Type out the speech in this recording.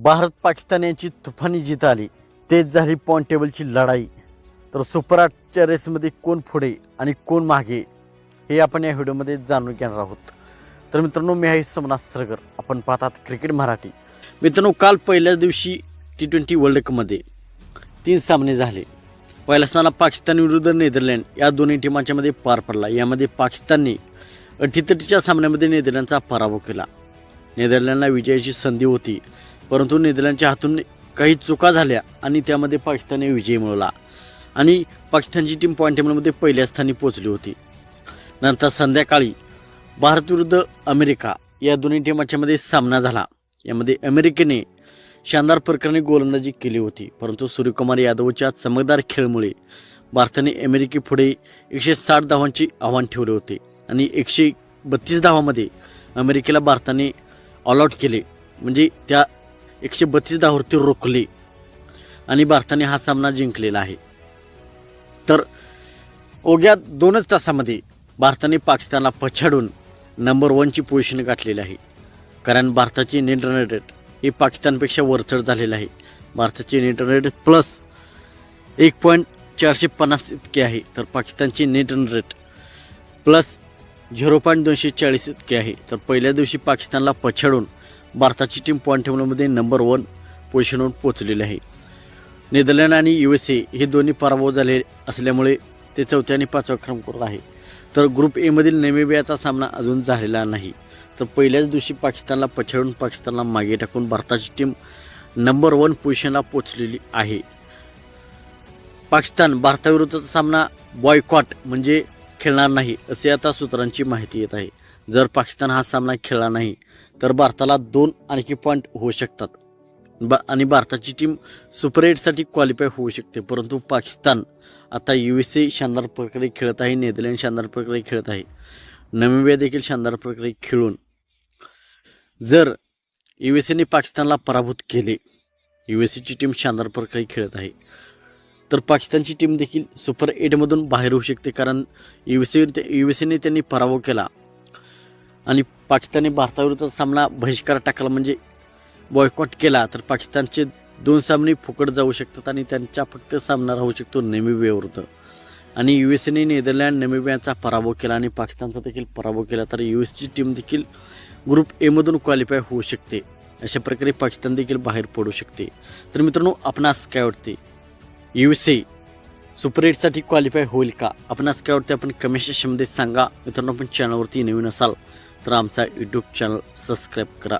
भारत पाकिस्तान यांची तुफानी जीत आली, तेच झाली पॉईंट टेबलची लढाई. तर सुपर 8च्या रेसमध्ये कोण पुढे आणि कोण मागे हे आपण या व्हिडिओमध्ये जाणून घेणार आहोत. तर मित्रांनो, मी आहे सोमनाथ सरगर, आपण पाहतात क्रिकेट मराठी. मित्रांनो, काल पहिल्याच दिवशी T20 वर्ल्ड कपमध्ये 3 सामने झाले. पहिला सामना पाकिस्तान विरुद्ध नेदरलँड या दोन्ही टीमांच्या मध्ये पार पडला. यामध्ये पाकिस्तानने अटीतटीच्या सामन्यामध्ये नेदरलँडचा पराभव केला. नेदरलँडला विजयाची संधी होती, परंतु नेदरलँडच्या हातून काही चुका झाल्या आणि त्यामध्ये पाकिस्तानने विजय मिळवला आणि पाकिस्तानची टीम पॉईंट टेबलमध्ये पहिल्या स्थानी पोहोचली होती. नंतर संध्याकाळी भारत विरुद्ध अमेरिका या दोन्ही टीमांच्या मध्ये सामना झाला. यामध्ये अमेरिकेने शानदार प्रकारे गोलंदाजी केली होती, परंतु सूर्यकुमार यादवच्या चमकदार खेळामुळे भारताने अमेरिकेपुढे 160 धावांचे आव्हान ठेवले होते आणि 132 धावांमध्ये अमेरिकेला भारताने ऑल आउट केले. म्हणजे त्या 132 धावांवरती रोखले आणि भारताने हा सामना जिंकलेला आहे. तर अवघ्या 2च तासामध्ये भारताने पाकिस्तानला पछाडून नंबर 1ची पोझिशन गाठलेली आहे. कारण भारताची नेट रन रेट हे पाकिस्तानपेक्षा वरचढ झालेलं आहे. भारताची नेट रन रेट प्लस 1.450 इतके आहे, तर पाकिस्तानची नेट रन रेट प्लस 0.240 इतके आहे. तर पहिल्या दिवशी पाकिस्तानला पछाडून भारताची टीम पॉईंट टेबलमध्ये नंबर 1 पोझिशनवर पोहोचलेली आहे. नेदरलँड आणि USA हे दोन्ही पराभव झाले असल्यामुळे ते 4थ्या आणि 5व्या क्रमांकावर आहे. तर ग्रुप ए मधील नेमिबियाचा सामना अजून झालेला नाही. तर पहिल्याच दिवशी पाकिस्तानला पछाडून पाकिस्तानला मागे टाकून भारताची टीम नंबर 1 पोझिशनला पोहोचलेली आहे. पाकिस्तान भारताविरुद्धचा सामना बॉयकॉट म्हणजे खेळणार नाही असे आता सूत्रांची माहिती येत आहे. जर पाकिस्तान हा सामना खेळला नाही तर भारताला 2 आणखी पॉईंट होऊ शकतात आणि भारताची टीम सुपर 8साठी क्वालिफाय होऊ शकते. परंतु पाकिस्तान आता USA शानदार प्रकारे खेळत आहे, नेदरलँड शानदार प्रकारे खेळत आहे, नामिबिया देखील शानदार प्रकारे खेळून जर USAने पाकिस्तानला पराभूत केले, USAची टीम शानदार प्रकारे खेळत आहे, तर पाकिस्तानची टीम देखील सुपर 8मधून बाहेर होऊ शकते. कारण USAने त्यांनी पराभव केला आणि पाकिस्तानने भारताविरुद्धचा सामना बहिष्कार टाकला म्हणजे बॉयकॉट केला, तर पाकिस्तानचे 2 सामने फुकट जाऊ शकतात आणि त्यांचा फक्त सामना राहू शकतो नामिबियाविरुद्ध. आणि USAने नेदरलँड नामिबियाचा पराभव केला आणि पाकिस्तानचा देखील पराभव केला, तर USAची टीम देखील ग्रुप ए मधून क्वालिफाय होऊ शकते. अशा प्रकारे पाकिस्तान देखील बाहेर पडू शकते. तर मित्रांनो, आपणास काय वाटते, USA सुपर 8साठी क्वालिफाय होईल का? आपणास काय वाटते आपण कमेंट सेक्शनमध्ये सांगा. मित्रांनो, आपण चॅनलवरती नवीन असाल तर आमचा यूट्यूब चॅनल सबस्क्राईब करा.